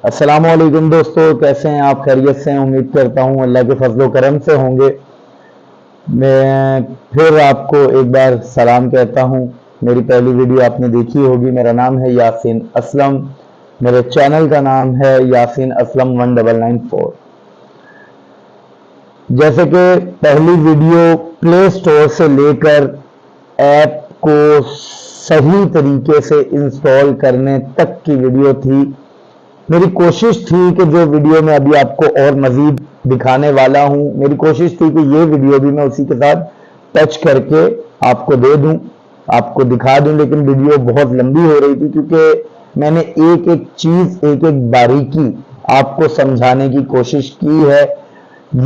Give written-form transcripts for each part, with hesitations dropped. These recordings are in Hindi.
अस्सलामुअलैकुम दोस्तों, कैसे हैं आप? खैरियत से हैं? उम्मीद करता हूँ अल्लाह के फजलो करम से होंगे। मैं फिर आपको एक बार सलाम कहता हूँ। मेरी पहली वीडियो आपने देखी होगी। मेरा नाम है यासीन असलम। मेरे चैनल का नाम है यासीन असलम 1994। जैसे कि पहली वीडियो प्ले स्टोर से लेकर ऐप को सही तरीके से इंस्टॉल करने तक की वीडियो थी। मेरी कोशिश थी कि जो वीडियो मैं अभी आपको और मजीद दिखाने वाला हूं, मेरी कोशिश थी कि ये वीडियो भी मैं उसी के साथ टच करके आपको दे दूं, आपको दिखा दूं। लेकिन वीडियो बहुत लंबी हो रही थी क्योंकि मैंने एक एक चीज, एक एक बारीकी आपको समझाने की कोशिश की है।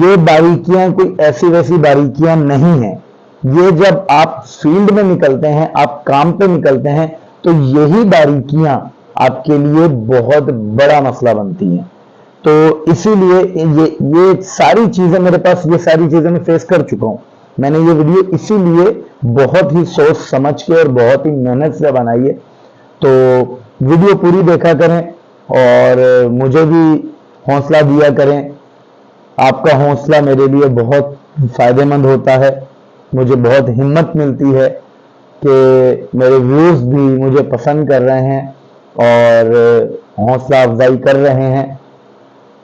ये बारीकियां कोई ऐसी वैसी बारीकियां नहीं हैं। ये जब आप फील्ड में निकलते हैं, आप काम पे निकलते हैं, तो यही बारीकियां आपके लिए बहुत बड़ा मसला बनती हैं। तो इसीलिए ये सारी चीजें मेरे पास, ये सारी चीजें मैं फेस कर चुका हूं। मैंने ये वीडियो इसीलिए बहुत ही सोच समझ के और बहुत ही मेहनत से बनाई है। तो वीडियो पूरी देखा करें और मुझे भी हौसला दिया करें। आपका हौसला मेरे लिए बहुत फायदेमंद होता है। मुझे बहुत हिम्मत मिलती है कि मेरे व्यूज भी मुझे पसंद कर रहे हैं और हौसला अफजाई कर रहे हैं।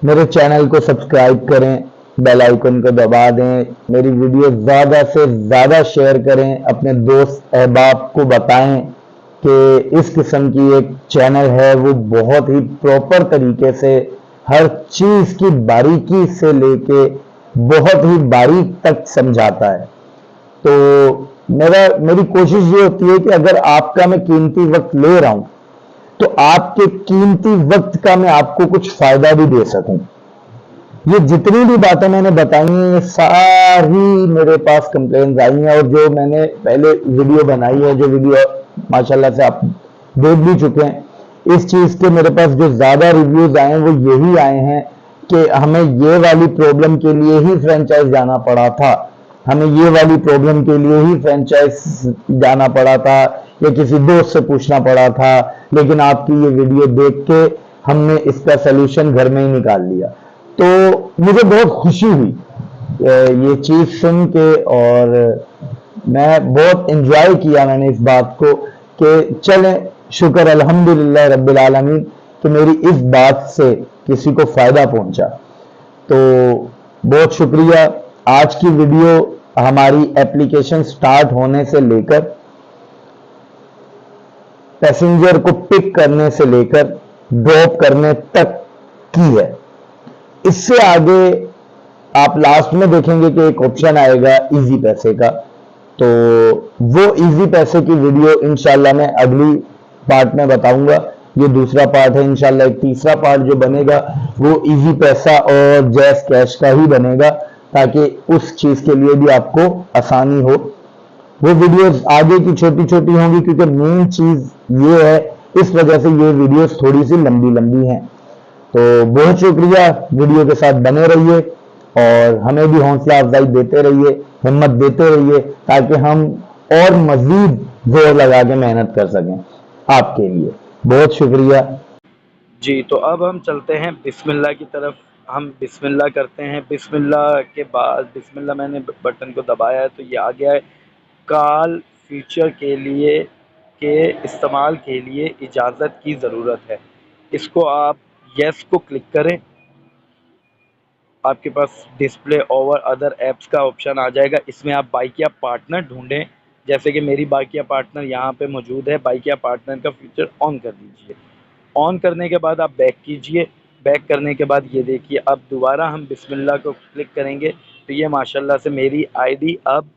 मेरे चैनल को सब्सक्राइब करें, बेल आइकन को दबा दें, मेरी वीडियो ज़्यादा से ज़्यादा शेयर करें, अपने दोस्त अहबाब को बताएं कि इस किस्म की एक चैनल है, वो बहुत ही प्रॉपर तरीके से हर चीज़ की बारीकी से लेके बहुत ही बारीक तक समझाता है। तो मेरी कोशिश ये होती है कि अगर आपका मैं कीमती वक्त ले रहा हूं, तो आपके कीमती वक्त का मैं आपको कुछ फायदा भी दे सकूं। ये जितनी भी बातें मैंने बताई हैं, ये सारी मेरे पास कंप्लेन्स आई हैं। और जो मैंने पहले वीडियो बनाई है, जो वीडियो माशाल्लाह से आप देख भी चुके हैं, इस चीज के मेरे पास जो ज्यादा रिव्यूज आए हैं वो यही आए हैं कि हमें ये वाली प्रॉब्लम के लिए ही फ्रेंचाइज जाना पड़ा था, हमें ये वाली प्रॉब्लम के लिए ही फ्रेंचाइज जाना पड़ा था, या किसी दोस्त से पूछना पड़ा था, लेकिन आपकी ये वीडियो देख के हमने इसका सोल्यूशन घर में ही निकाल लिया। तो मुझे बहुत खुशी हुई ये चीज सुन के, और मैं बहुत एंजॉय किया मैंने इस बात को कि चलें, शुक्र अल्हम्दुलिल्लाह रब्बिल आलमीन कि मेरी इस बात से किसी को फायदा पहुंचा। तो बहुत शुक्रिया। आज की वीडियो हमारी एप्लीकेशन स्टार्ट होने से लेकर, पैसेंजर को पिक करने से लेकर ड्रॉप करने तक की है। इससे आगे आप लास्ट में देखेंगे कि एक ऑप्शन आएगा इजी पैसे का। तो वो इजी पैसे की वीडियो इंशाल्लाह मैं अगली पार्ट में बताऊंगा। ये दूसरा पार्ट है। इंशाल्लाह एक तीसरा पार्ट जो बनेगा वो इजी पैसा और जैस कैश का ही बनेगा, ताकि उस चीज के लिए भी आपको आसानी हो। वो वीडियोस आगे की छोटी छोटी होंगी क्योंकि मेन चीज ये है, इस वजह से ये वीडियोस थोड़ी सी लंबी लंबी हैं। तो बहुत शुक्रिया, वीडियो के साथ बने रहिए और हमें भी हौसला अफजाई देते रहिए, हिम्मत देते रहिए, ताकि हम और मजीद जोर लगा के मेहनत कर सकें आपके लिए। बहुत शुक्रिया। जी, तो अब हम चलते हैं बिस्मिल्लाह की तरफ। हम बिस्मिल्लाह करते हैं। बिस्मिल्लाह के बाद बिस्मिल्लाह मैंने बटन को दबाया है तो ये आ गया है। कॉल फीचर के इस्तेमाल के लिए इजाज़त की ज़रूरत है। इसको आप येस को क्लिक करें। आपके पास डिस्प्ले ओवर अदर ऐप्स का ऑप्शन आ जाएगा। इसमें आप बाइकिया पार्टनर ढूंढें। जैसे कि मेरी बाइकिया पार्टनर यहाँ पे मौजूद है। बाइकिया पार्टनर का फीचर ऑन कर दीजिए। ऑन करने के बाद आप बैक कीजिए। बैक करने के बाद ये देखिए, अब दोबारा हम बिस्मिल्लाह को क्लिक करेंगे तो ये माशाल्लाह से मेरी आईडी अब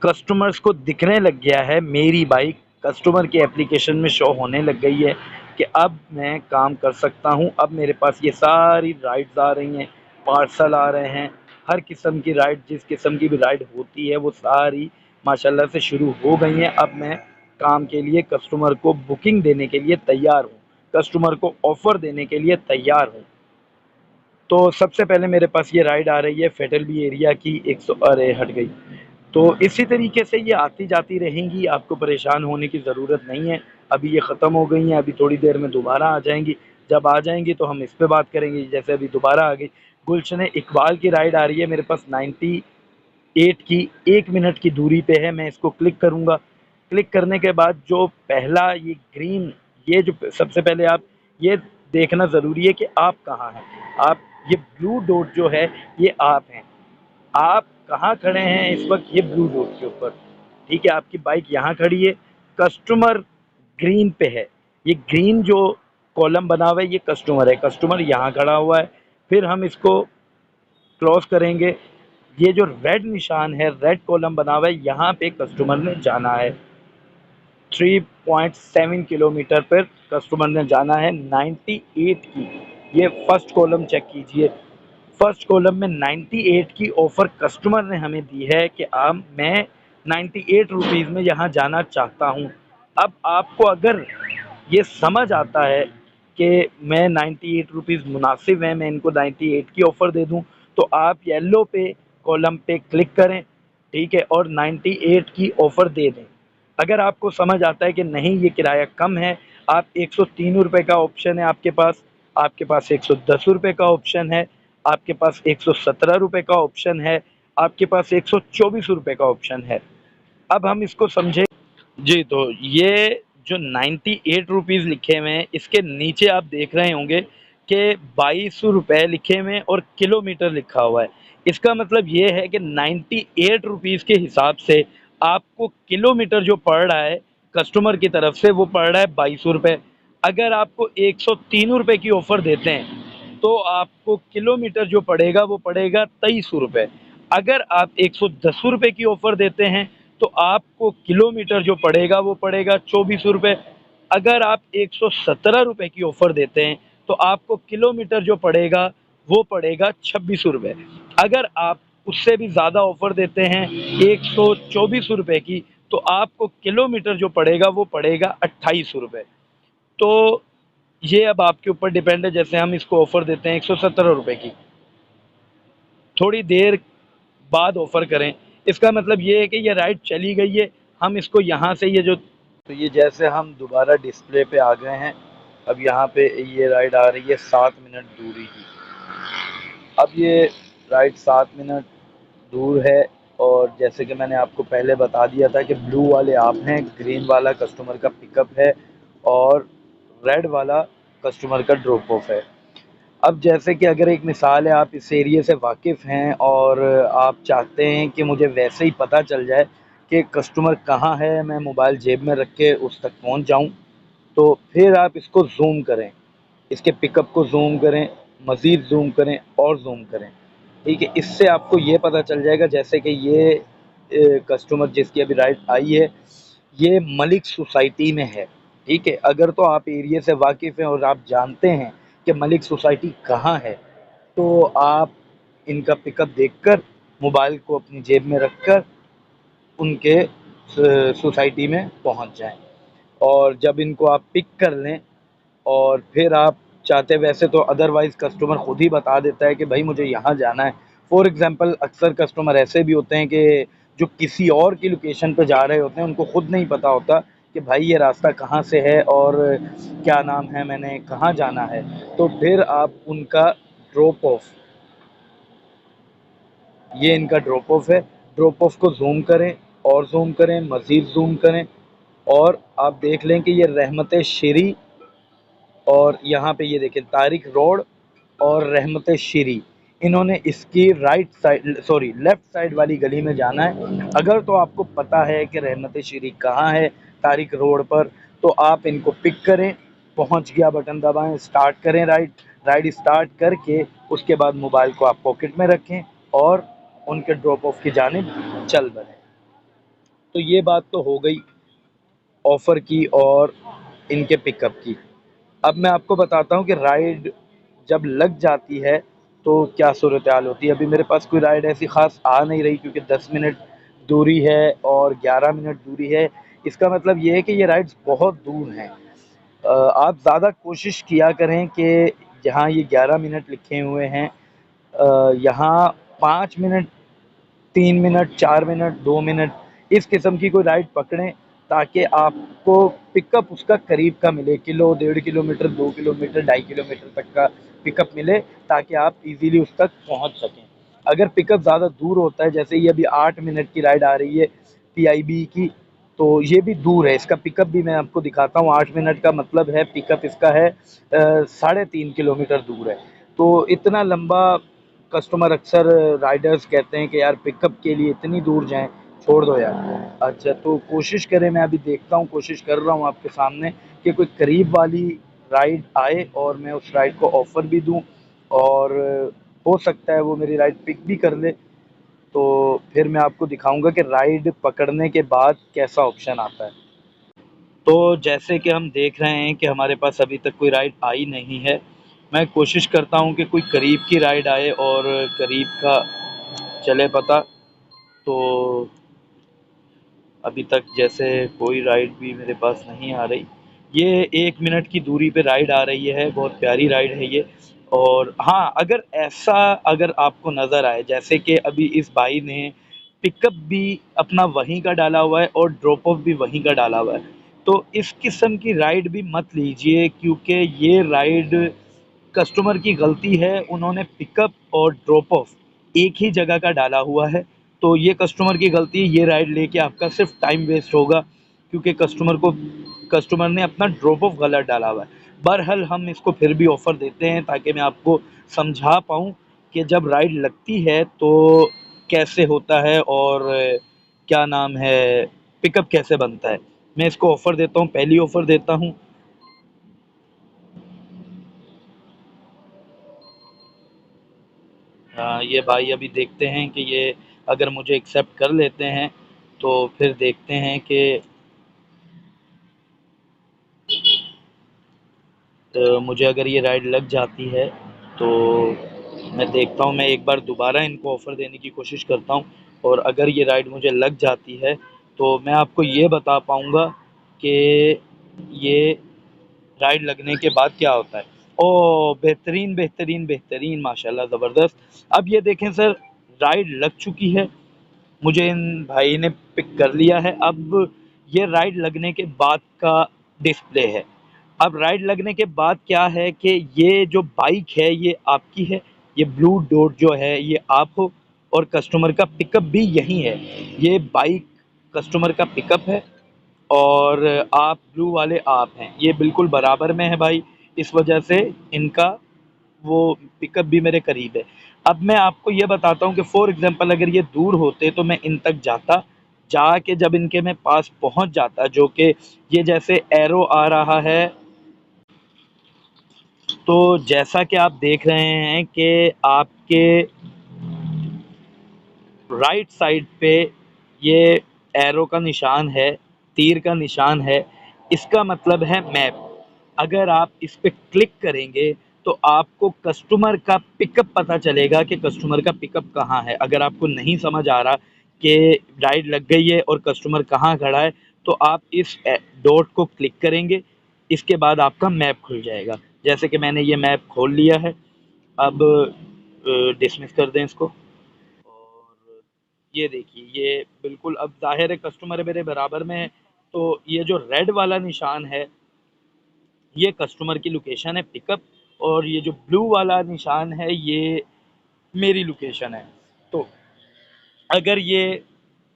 कस्टमर्स को दिखने लग गया है। मेरी बाइक कस्टमर की एप्लीकेशन में शो होने लग गई है कि अब मैं काम कर सकता हूं। अब मेरे पास ये सारी राइड्स आ रही हैं, पार्सल आ रहे हैं, हर किस्म की राइड, जिस किस्म की भी राइड होती है वो सारी माशाल्लाह से शुरू हो गई हैं। अब मैं काम के लिए कस्टमर को बुकिंग देने के लिए तैयार हूँ, कस्टमर को ऑफ़र देने के लिए तैयार हूँ। तो सबसे पहले मेरे पास ये राइड आ रही है फेडरल बी एरिया की 100, अरे हट गई। तो इसी तरीके से ये आती जाती रहेंगी, आपको परेशान होने की ज़रूरत नहीं है। अभी ये ख़त्म हो गई हैं, अभी थोड़ी देर में दोबारा आ जाएंगी। जब आ जाएंगी तो हम इस पे बात करेंगे। जैसे अभी दोबारा आ गई गुलशन इकबाल की राइड आ रही है मेरे पास 98 की, 1 मिनट की दूरी पे है। मैं इसको क्लिक करूंगा। क्लिक करने के बाद जो पहला ये ग्रीन, ये जो सबसे पहले आप ये देखना ज़रूरी है कि आप कहाँ हैं। आप ये ब्लू डॉट जो है ये आप हैं। आप कहाँ खड़े हैं इस वक्त, ये ब्लू डॉट के ऊपर। ठीक है, आपकी बाइक यहाँ खड़ी है, कस्टमर ग्रीन पे है। ये ग्रीन जो कॉलम बना हुआ है ये कस्टमर है, कस्टमर यहाँ खड़ा हुआ है। फिर हम इसको क्रॉस करेंगे, ये जो रेड निशान है, रेड कॉलम बना हुआ है, यहाँ पे कस्टमर ने जाना है। 3.7 किलोमीटर पर कस्टमर ने जाना है 98 की। ये फर्स्ट कॉलम चेक कीजिए, फर्स्ट कॉलम में 98 की ऑफर कस्टमर ने हमें दी है कि आप मैं 98 रुपीज़ में यहाँ जाना चाहता हूँ। अब आपको अगर ये समझ आता है कि मैं 98 रुपीज़ मुनासिब है, मैं इनको 98 की ऑफ़र दे दूँ, तो आप येलो पे कॉलम पे क्लिक करें, ठीक है, और 98 की ऑफ़र दे दें। अगर आपको समझ आता है कि नहीं ये किराया कम है, आप 103 रुपये का ऑप्शन है आपके पास 110 रुपये का ऑप्शन है, आपके पास 117 रुपये का ऑप्शन है, आपके पास 124 रुपये का ऑप्शन है। अब हम इसको समझे जी। तो ये जो 98 रुपीज़ लिखे हुए हैं, इसके नीचे आप देख रहे होंगे कि 22 रुपये लिखे हुए हैं और किलोमीटर लिखा हुआ है। इसका मतलब ये है कि 98 रुपीज़ के हिसाब से आपको किलोमीटर जो पड़ रहा है कस्टमर की तरफ से, वो पड़ रहा है 22 रुपये। अगर आपको 103 रुपये की ऑफ़र देते हैं तो आपको किलोमीटर जो पड़ेगा वो पड़ेगा 23 रुपये। अगर आप 110 रुपये की ऑफ़र देते हैं तो आपको किलोमीटर जो पड़ेगा वो पड़ेगा 24 रुपये। अगर आप 117 रुपये की ऑफ़र देते हैं तो आपको किलोमीटर जो पड़ेगा वो पड़ेगा 26 रुपये। अगर आप उससे भी ज़्यादा ऑफ़र देते हैं 124 रुपये की, तो आपको किलोमीटर जो पड़ेगा वो पड़ेगा 28 रुपये। तो ये अब आपके ऊपर डिपेंड है। जैसे हम इसको ऑफ़र देते हैं 117 रुपये की, थोड़ी देर बाद ऑफ़र करें, इसका मतलब ये है कि ये राइड चली गई है। हम इसको यहाँ से ये जो, तो ये जैसे हम दोबारा डिस्प्ले पे आ गए हैं, अब यहाँ पे ये राइड आ रही है 7 मिनट दूरी की। अब ये राइड 7 मिनट दूर है, और जैसे कि मैंने आपको पहले बता दिया था कि ब्लू वाले आप हैं, ग्रीन वाला कस्टमर का पिकअप है और रेड वाला कस्टमर का ड्रॉप ऑफ है। अब जैसे कि अगर एक मिसाल है, आप इस एरिए से वाकिफ़ हैं और आप चाहते हैं कि मुझे वैसे ही पता चल जाए कि कस्टमर कहाँ है, मैं मोबाइल जेब में रख के उस तक पहुँच जाऊँ, तो फिर आप इसको ज़ूम करें, इसके पिकअप को ज़ूम करें, मज़ीद ज़ूम करें और ज़ूम करें, ठीक है। इससे आपको ये पता चल जाएगा, जैसे कि ये कस्टमर जिसकी अभी राइड आई है, ये मलिक सोसाइटी में है, ठीक है। अगर तो आप एरिया से वाकिफ़ हैं और आप जानते हैं कि मलिक सोसाइटी कहाँ है, तो आप इनका पिकअप देखकर मोबाइल को अपनी जेब में रखकर उनके सोसाइटी में पहुंच जाएं। और जब इनको आप पिक कर लें, और फिर आप चाहते, वैसे तो अदरवाइज़ कस्टमर खुद ही बता देता है कि भाई मुझे यहाँ जाना है। फॉर एग्ज़ाम्पल अक्सर कस्टमर ऐसे भी होते हैं कि जो किसी और की लोकेशन पे जा रहे होते हैं, उनको खुद नहीं पता होता कि भाई ये रास्ता कहाँ से है और क्या नाम है, मैंने कहाँ जाना है। तो फिर आप उनका ड्रॉप ऑफ, ये इनका ड्रॉप ऑफ है, ड्रॉप ऑफ को ज़ूम करें और ज़ूम करें, मज़ीद ज़ूम करें, और आप देख लें कि ये रहमत शीरी, और यहाँ पे ये देखें तारिक रोड और रहमत शीरी, इन्होंने इसकी right side, sorry left side वाली गली में जाना है। अगर तो आपको पता है कि रहमत शीरी कहाँ है तारिक रोड पर, तो आप इनको पिक करें, पहुँच गया बटन दबाएं, स्टार्ट करें राइड स्टार्ट करके उसके बाद मोबाइल को आप पॉकेट में रखें और उनके ड्रॉप ऑफ की जानिब चल बनें। तो ये बात तो हो गई ऑफ़र की और इनके पिकअप की। अब मैं आपको बताता हूँ कि राइड जब लग जाती है तो क्या सूरत हाल होती है। अभी मेरे पास कोई राइड ऐसी ख़ास आ नहीं रही, क्योंकि 10 मिनट दूरी है और 11 मिनट दूरी है। इसका मतलब ये है कि ये राइड्स बहुत दूर हैं। आप ज़्यादा कोशिश किया करें कि जहाँ ये 11 मिनट लिखे हुए हैं, यहाँ 5 मिनट, 3 मिनट, 4 मिनट, 2 मिनट, इस किस्म की कोई राइड पकड़ें ताकि आपको पिकअप उसका करीब का मिले, किलो 1.5 किलोमीटर, 2 किलोमीटर, 2.5 किलोमीटर तक का पिकअप मिले, ताकि आप इजीली उस तक पहुंच सकें। अगर पिकअप ज़्यादा दूर होता है, जैसे ये अभी 8 मिनट की राइड आ रही है PIB की, तो ये भी दूर है। इसका पिकअप भी मैं आपको दिखाता हूँ। 8 मिनट का मतलब है पिकअप इसका है 3.5 किलोमीटर दूर है। तो इतना लंबा कस्टमर अक्सर राइडर्स कहते हैं कि यार पिकअप के लिए इतनी दूर जाएं, छोड़ दो यार। अच्छा, तो कोशिश करें, मैं अभी देखता हूँ, कोशिश कर रहा हूँ आपके सामने कि कोई करीब वाली राइड आए और मैं उस राइड को ऑफ़र भी दूँ, और हो सकता है वो मेरी राइड पिक भी कर ले। तो फिर मैं आपको दिखाऊंगा कि राइड पकड़ने के बाद कैसा ऑप्शन आता है। तो जैसे कि हम देख रहे हैं कि हमारे पास अभी तक कोई राइड आई नहीं है। मैं कोशिश करता हूँ कि कोई करीब की राइड आए और करीब का चले पता। तो अभी तक जैसे कोई राइड भी मेरे पास नहीं आ रही। ये 1 मिनट की दूरी पे राइड आ रही है, बहुत प्यारी राइड है ये। और हाँ, अगर ऐसा अगर आपको नज़र आए, जैसे कि अभी इस भाई ने पिकअप भी अपना वहीं का डाला हुआ है और ड्रॉप ऑफ भी वहीं का डाला हुआ है, तो इस किस्म की राइड भी मत लीजिए, क्योंकि ये राइड कस्टमर की गलती है। उन्होंने पिकअप और ड्रॉप ऑफ एक ही जगह का डाला हुआ है, तो ये कस्टमर की गलती है। ये राइड लेके आपका सिर्फ टाइम वेस्ट होगा, क्योंकि कस्टमर ने अपना ड्रॉप ऑफ गलत डाला हुआ है। बहरहाल हम इसको फिर भी ऑफ़र देते हैं, ताकि मैं आपको समझा पाऊँ कि जब राइड लगती है तो कैसे होता है, और क्या नाम है, पिकअप कैसे बनता है। मैं इसको ऑफ़र देता हूँ, पहली ऑफ़र देता हूँ। ये भाई अभी देखते हैं कि ये अगर मुझे एक्सेप्ट कर लेते हैं, तो फिर देखते हैं कि मुझे अगर ये राइड लग जाती है, तो मैं देखता हूँ, मैं एक बार दोबारा इनको ऑफ़र देने की कोशिश करता हूँ, और अगर ये राइड मुझे लग जाती है तो मैं आपको ये बता पाऊँगा कि ये राइड लगने के बाद क्या होता है। ओह! बेहतरीन, बेहतरीन, बेहतरीन, माशाल्लाह ज़बरदस्त। अब ये देखें सर, राइड लग चुकी है, मुझे इन भाई ने पिक कर लिया है। अब ये राइड लगने के बाद का डिस्प्ले है। अब राइड लगने के बाद क्या है कि ये जो बाइक है ये आपकी है, ये ब्लू डॉट जो है ये आप हो, और कस्टमर का पिकअप भी यही है। ये बाइक कस्टमर का पिकअप है, और आप ब्लू वाले आप हैं। ये बिल्कुल बराबर में है भाई, इस वजह से इनका वो पिकअप भी मेरे करीब है। अब मैं आपको ये बताता हूँ कि फॉर एग्ज़ाम्पल अगर ये दूर होते तो मैं इन तक जाता, जाके जब इनके मैं पास पहुँच जाता, जो कि ये जैसे एरो आ रहा है, तो जैसा कि आप देख रहे हैं कि आपके राइट साइड पे ये एरो का निशान है, तीर का निशान है, इसका मतलब है मैप। अगर आप इस पे क्लिक करेंगे तो आपको कस्टमर का पिकअप पता चलेगा कि कस्टमर का पिकअप कहाँ है। अगर आपको नहीं समझ आ रहा कि राइड लग गई है और कस्टमर कहाँ खड़ा है, तो आप इस डॉट को क्लिक करेंगे, इसके बाद आपका मैप खुल जाएगा। जैसे कि मैंने ये मैप खोल लिया है। अब डिसमिस कर दें इसको, और ये देखिए, ये बिल्कुल अब ज़ाहिर है कस्टमर मेरे बराबर में है, तो ये जो रेड वाला निशान है ये कस्टमर की लोकेशन है पिकअप, और ये जो ब्लू वाला निशान है ये मेरी लोकेशन है। तो अगर ये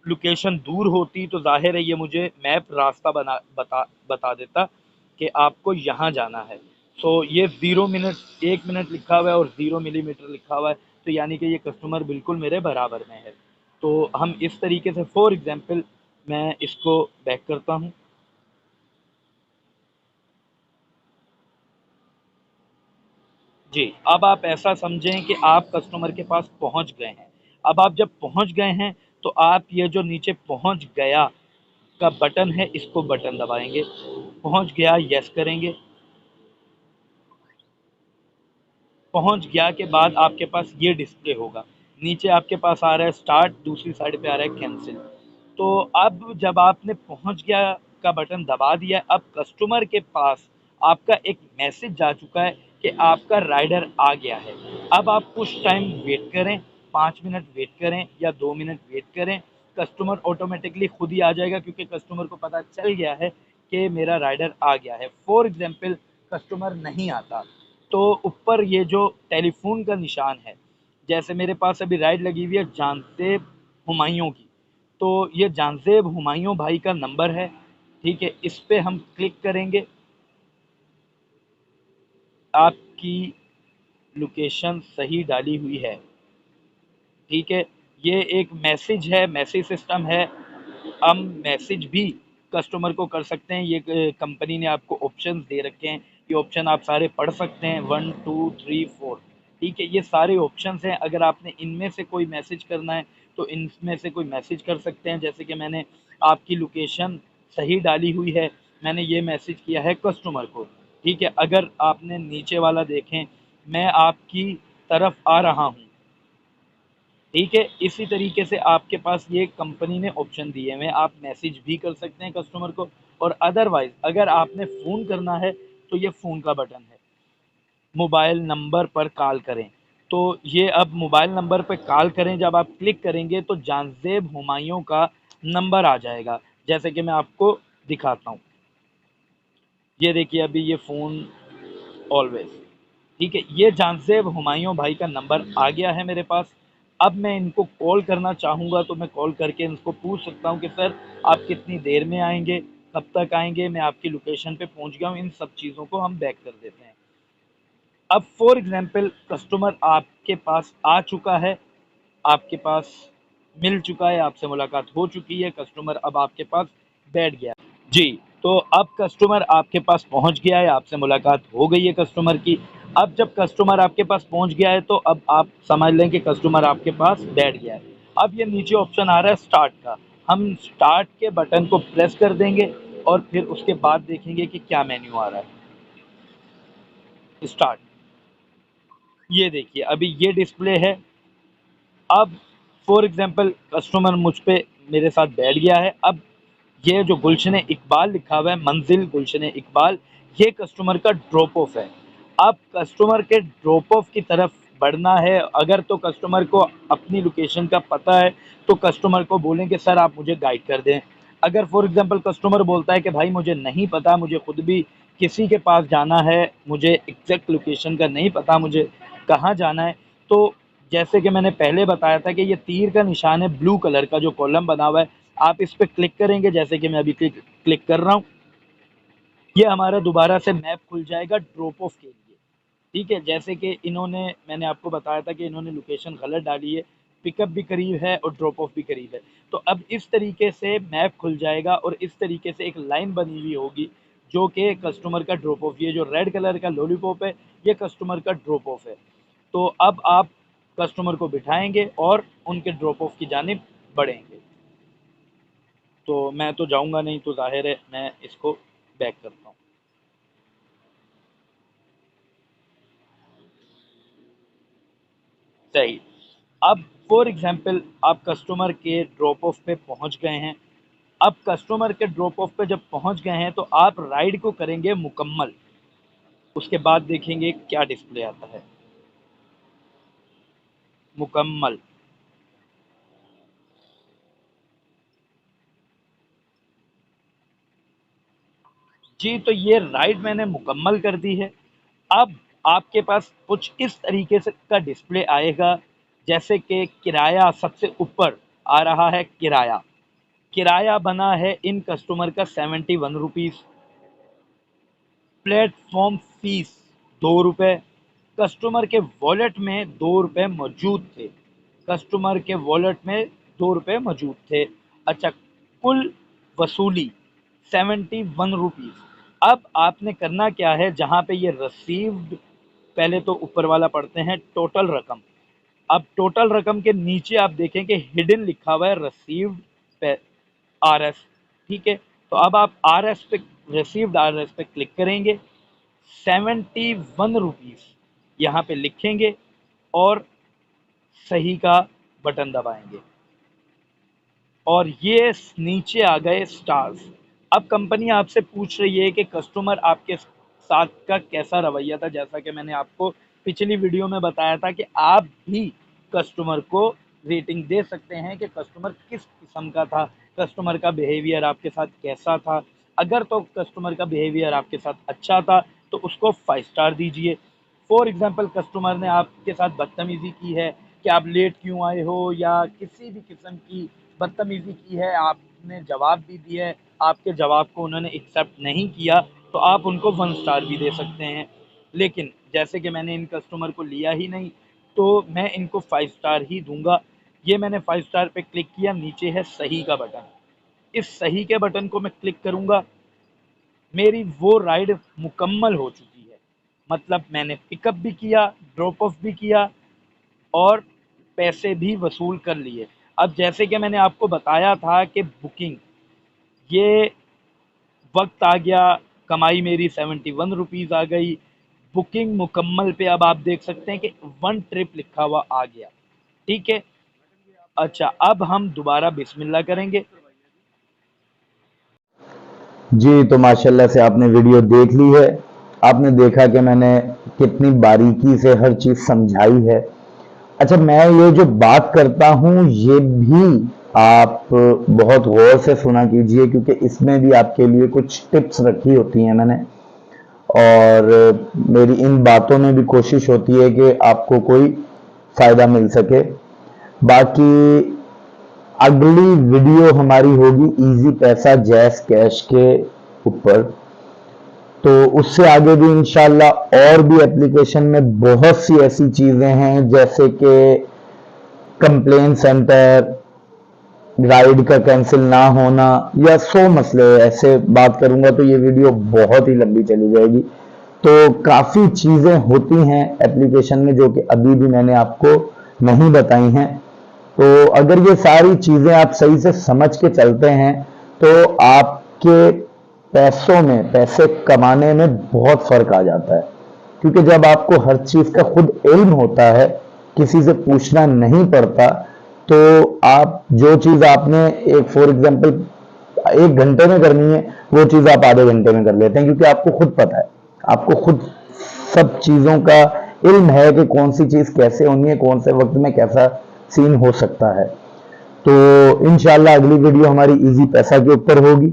लोकेशन दूर होती तो ज़ाहिर है ये मुझे मैप रास्ता बता देता कि आपको यहाँ जाना है। सो ये 0 मिनट 1 मिनट लिखा हुआ है और 0 मिलीमीटर लिखा हुआ है, तो यानी कि ये कस्टमर बिल्कुल मेरे बराबर में है। तो हम इस तरीके से फॉर एग्ज़ाम्पल मैं इसको बैक करता हूँ। जी, अब आप ऐसा समझें कि आप कस्टमर के पास पहुँच गए हैं। अब आप जब पहुँच गए हैं, तो आप ये जो नीचे पहुँच गया का बटन है, इसको बटन दबाएँगे। पहुँच गया, येस करेंगे। पहुँच गया के बाद आपके पास ये डिस्प्ले होगा। नीचे आपके पास आ रहा है स्टार्ट, दूसरी साइड पे आ रहा है कैंसिल। तो अब जब आपने पहुँच गया का बटन दबा दिया, अब कस्टमर के पास आपका एक मैसेज जा चुका है कि आपका राइडर आ गया है। अब आप कुछ टाइम वेट करें, 5 मिनट वेट करें या 2 मिनट वेट करें। कस्टमर ऑटोमेटिकली खुद ही आ जाएगा, क्योंकि कस्टमर को पता चल गया है कि मेरा राइडर आ गया है। फॉर एग्जांपल कस्टमर नहीं आता तो ऊपर ये जो टेलीफोन का निशान है, जैसे मेरे पास अभी राइड लगी हुई है जानजेब हुमायूं की, तो ये जानजेब हुमायूं भाई का नंबर है, ठीक है। इस पे हम क्लिक करेंगे, आपकी लोकेशन सही डाली हुई है, ठीक है। ये एक मैसेज है, मैसेज सिस्टम है, हम मैसेज भी कस्टमर को कर सकते हैं। ये कंपनी ने आपको ऑप्शंस दे रखे हैं, ये ऑप्शन आप सारे पढ़ सकते हैं, 1 2 3 4, ठीक है। ये सारे ऑप्शंस हैं, अगर आपने इनमें से कोई मैसेज करना है तो इनमें से कोई मैसेज कर सकते हैं। जैसे कि मैंने आपकी लोकेशन सही डाली हुई है, मैंने ये मैसेज किया है कस्टमर को, ठीक है। अगर आपने नीचे वाला देखें, मैं आपकी तरफ आ रहा हूँ, ठीक है। इसी तरीके से आपके पास ये कंपनी ने ऑप्शन दिए हुए हैं, आप मैसेज भी कर सकते हैं कस्टमर को, और अदरवाइज अगर आपने फ़ोन करना है तो ये फ़ोन का बटन है, मोबाइल नंबर पर कॉल करें। तो ये अब मोबाइल नंबर पर कॉल करें, जब आप क्लिक करेंगे तो जानजेब हुमायूं का नंबर आ जाएगा, जैसे कि मैं आपको दिखाता हूँ। ये देखिए अभी ये फ़ोन ऑलवेज, ठीक है। ये जानजेब हुमायूं भाई का नंबर आ गया है मेरे पास। अब मैं इनको कॉल करना चाहूँगा तो मैं कॉल करके इनको पूछ सकता हूँ कि सर आप कितनी देर में आएंगे, कब तक आएंगे, मैं आपकी लोकेशन पे पहुँच गया हूँ। इन सब चीज़ों को हम बैक कर देते हैं। अब फॉर एग्जांपल कस्टमर आपके पास आ चुका है, आपके पास मिल चुका है, आपसे मुलाकात हो चुकी है, कस्टमर अब आपके पास बैठ गया है। जी, तो अब कस्टमर आपके पास पहुंच गया है, आपसे मुलाकात हो गई है कस्टमर की। अब जब कस्टमर आपके पास पहुंच गया है तो अब आप समझ लें कि कस्टमर आपके पास बैठ गया है। अब ये नीचे ऑप्शन आ रहा है स्टार्ट का, हम स्टार्ट के बटन को प्रेस कर देंगे और फिर उसके बाद देखेंगे कि क्या मेन्यू आ रहा है। स्टार्ट, ये देखिए अभी ये डिस्प्ले है। अब फॉर एग्जांपल कस्टमर मुझ पे मेरे साथ बैठ गया है। अब ये जो गुलशन इकबाल लिखा हुआ है, मंजिल गुलशन इकबाल, ये कस्टमर का ड्रॉप ऑफ है। अब कस्टमर के ड्रॉप ऑफ की तरफ बढ़ना है, अगर तो कस्टमर को अपनी लोकेशन का पता है तो कस्टमर को बोलें कि सर आप मुझे गाइड कर दें। अगर फॉर एग्जांपल कस्टमर बोलता है कि भाई मुझे नहीं पता, मुझे खुद भी किसी के पास जाना है, मुझे एग्जैक्ट लोकेशन का नहीं पता, मुझे कहाँ जाना है, तो जैसे कि मैंने पहले बताया था कि ये तीर का निशान है, ब्लू कलर का जो कॉलम बना हुआ है, आप इस पर क्लिक करेंगे, जैसे कि मैं अभी क्लिक कर रहा हूँ, ये हमारा दोबारा से मैप खुल जाएगा ड्रॉप ऑफ के लिए, ठीक है। जैसे कि इन्होंने, मैंने आपको बताया था कि इन्होंने लोकेशन गलत डाली है, पिकअप भी करीब है और ड्रॉप ऑफ भी करीब है। तो अब इस तरीके से मैप खुल जाएगा और इस तरीके से एक लाइन बनी हुई होगी जो कि कस्टमर का ड्रॉप ऑफ, ये जो रेड कलर का लॉलीपॉप है ये कस्टमर का ड्रॉप ऑफ है। तो अब आप कस्टमर को बिठाएंगे और उनके ड्रॉप ऑफ की जानिब बढ़ेंगे। तो मैं तो जाऊंगा नहीं, तो जाहिर है मैं इसको बैक करता हूँ। सही। अब फॉर एग्जांपल आप कस्टमर के ड्रॉप ऑफ पे पहुंच गए हैं। अब कस्टमर के ड्रॉप ऑफ पे जब पहुंच गए हैं तो आप राइड को करेंगे मुकम्मल, उसके बाद देखेंगे क्या डिस्प्ले आता है। मुकम्मल, जी, तो ये राइड मैंने मुकम्मल कर दी है। अब आपके पास कुछ इस तरीके से का डिस्प्ले आएगा, जैसे कि किराया सबसे ऊपर आ रहा है, किराया, किराया बना है इन कस्टमर का 71 रुपीज़, प्लेटफॉर्म फीस 2 रुपये, कस्टमर के वॉलेट में 2 रुपये मौजूद थे, कस्टमर के वॉलेट में 2 रुपये मौजूद थे। अच्छा, कुल वसूली 71 रुपीज़। अब आपने करना क्या है, जहाँ पे ये रसीव्ड, पहले तो ऊपर वाला पढ़ते हैं टोटल रकम। अब टोटल रकम के नीचे आप देखें कि हिडन लिखा हुआ है रसीव्ड आर एस, ठीक है। तो अब आप आर एस पे, रिसीव्ड आर एस पे क्लिक करेंगे, 71 रुपीज़ यहाँ पे लिखेंगे और सही का बटन दबाएंगे और ये नीचे आ गए स्टार्स। अब कंपनी आपसे पूछ रही है कि कस्टमर आपके साथ का कैसा रवैया था, जैसा कि मैंने आपको पिछली वीडियो में बताया था कि आप भी कस्टमर को रेटिंग दे सकते हैं कि कस्टमर किस किस्म का था, कस्टमर का बिहेवियर आपके साथ कैसा था। अगर तो कस्टमर का बिहेवियर आपके साथ अच्छा था तो उसको 5 स्टार दीजिए। फॉर एग्जांपल कस्टमर ने आपके साथ बदतमीज़ी की है कि आप लेट क्यों आए हो या किसी भी किस्म की बदतमीज़ी की है, आपने जवाब भी दिया है, आपके जवाब को उन्होंने एक्सेप्ट नहीं किया, तो आप उनको 1 स्टार भी दे सकते हैं। लेकिन जैसे कि मैंने इन कस्टमर को लिया ही नहीं, तो मैं इनको 5 स्टार ही दूँगा। ये मैंने 5 स्टार पे क्लिक किया, नीचे है सही का बटन। इस सही के बटन को मैं क्लिक करूँगा, मेरी वो राइड मुकम्मल हो चुकी है। मतलब मैंने पिकअप भी किया, ड्रॉप ऑफ भी किया और पैसे भी वसूल कर लिए। अब जैसे कि मैंने आपको बताया था कि बुकिंग, ये वक्त आ गया, कमाई मेरी 71 रुपीज़ आ गई। बुकिंग मुकम्मल पे अब आप देख सकते हैं कि 1 ट्रिप लिखा हुआ आ गया। ठीक है। अच्छा, अब हम दोबारा बिस्मिल्लाह करेंगे। जी, तो माशाल्लाह से आपने वीडियो देख ली है। आपने देखा कि मैंने कितनी बारीकी से हर चीज़ समझाई है। अच्छा, मैं ये जो बात करता हूँ ये भी आप बहुत गौर से सुना कीजिए, क्योंकि इसमें भी आपके लिए कुछ टिप्स रखी होती हैं मैंने, और मेरी इन बातों में भी कोशिश होती है कि आपको कोई फ़ायदा मिल सके। बाकी अगली वीडियो हमारी होगी इजी पैसा जैस कैश के ऊपर, तो उससे आगे भी इंशाल्लाह और भी एप्लीकेशन में बहुत सी ऐसी चीज़ें हैं, जैसे कि कंप्लेन सेंटर, राइड का कैंसिल ना होना, या 100 मसले ऐसे बात करूंगा तो ये वीडियो बहुत ही लंबी चली जाएगी। तो काफ़ी चीज़ें होती हैं एप्लीकेशन में जो कि अभी भी मैंने आपको नहीं बताई हैं। तो अगर ये सारी चीज़ें आप सही से समझ के चलते हैं तो आपके पैसों में, पैसे कमाने में बहुत फ़र्क आ जाता है। क्योंकि जब आपको हर चीज़ का खुद इल्म होता है, किसी से पूछना नहीं पड़ता, तो आप जो चीज़ आपने एक फॉर एग्जांपल 1 घंटे में करनी है वो चीज़ आप आधे घंटे में कर लेते हैं, क्योंकि आपको खुद पता है, आपको खुद सब चीज़ों का इल्म है कि कौन सी चीज़ कैसे होनी है, कौन से वक्त में कैसा सीन हो सकता है। तो इंशाल्लाह अगली वीडियो हमारी इजी पैसा के ऊपर होगी।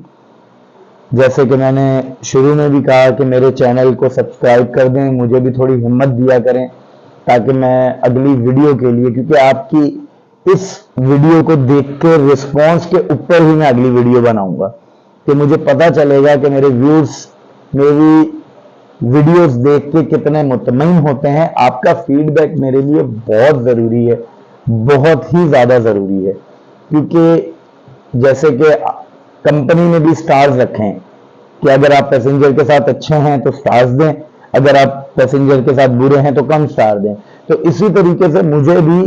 जैसे कि मैंने शुरू में भी कहा कि मेरे चैनल को सब्सक्राइब कर दें, मुझे भी थोड़ी हिम्मत दिया करें, ताकि मैं अगली वीडियो के लिए, क्योंकि आपकी इस वीडियो को देख के रिस्पॉन्स के ऊपर ही मैं अगली वीडियो बनाऊंगा, कि मुझे पता चलेगा कि मेरे व्यूअर्स मेरी वीडियोस देख के कितने मुतमईन होते हैं। आपका फीडबैक मेरे लिए बहुत ज़रूरी है, बहुत ही ज़्यादा ज़रूरी है, क्योंकि जैसे कि कंपनी ने भी स्टार्स रखे हैं कि अगर आप पैसेंजर के साथ अच्छे हैं तो स्टार्स दें, अगर आप पैसेंजर के साथ बुरे हैं तो कम स्टार दें। तो इसी तरीके से मुझे भी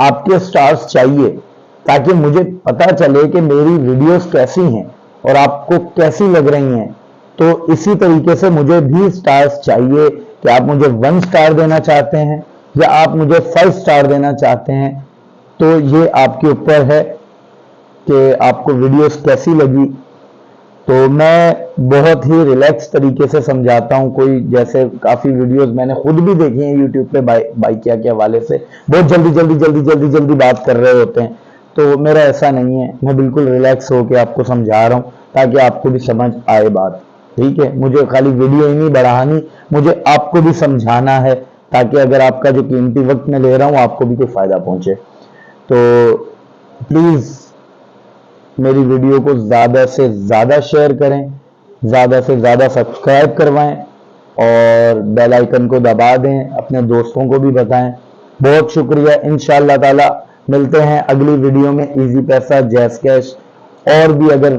आपके स्टार्स चाहिए, ताकि मुझे पता चले कि मेरी वीडियोस कैसी हैं और आपको कैसी लग रही हैं। तो इसी तरीके से मुझे भी स्टार्स चाहिए, कि आप मुझे 1 स्टार देना चाहते हैं या आप मुझे 5 स्टार देना चाहते हैं। तो ये आपके ऊपर है कि आपको वीडियोस कैसी लगी। तो मैं बहुत ही रिलैक्स तरीके से समझाता हूँ। कोई जैसे काफ़ी वीडियोस मैंने खुद भी देखी हैं यूट्यूब पे बाइकिया के हवाले से, बहुत जल्दी बात कर रहे होते हैं। तो मेरा ऐसा नहीं है, मैं बिल्कुल रिलैक्स होकर आपको समझा रहा हूँ ताकि आपको भी समझ आए बात। ठीक है, मुझे खाली वीडियो ही नहीं बढ़ानी, मुझे आपको भी समझाना है, ताकि अगर आपका जो कीमती वक्त मैं ले रहा हूँ आपको भी कोई फ़ायदा पहुँचे। तो प्लीज़ मेरी वीडियो को ज़्यादा से ज़्यादा शेयर करें, ज़्यादा से ज़्यादा सब्सक्राइब करवाएं और बेल आइकन को दबा दें, अपने दोस्तों को भी बताएं। बहुत शुक्रिया। इंशाअल्लाह ताला मिलते हैं अगली वीडियो में इजी पैसा जैस कैश। और भी अगर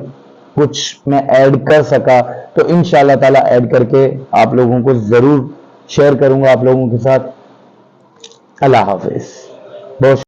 कुछ मैं ऐड कर सका तो इंशाअल्लाह ताला ऐड करके आप लोगों को ज़रूर शेयर करूंगा आप लोगों के साथ। अल्लाह हाफिज़। बहुत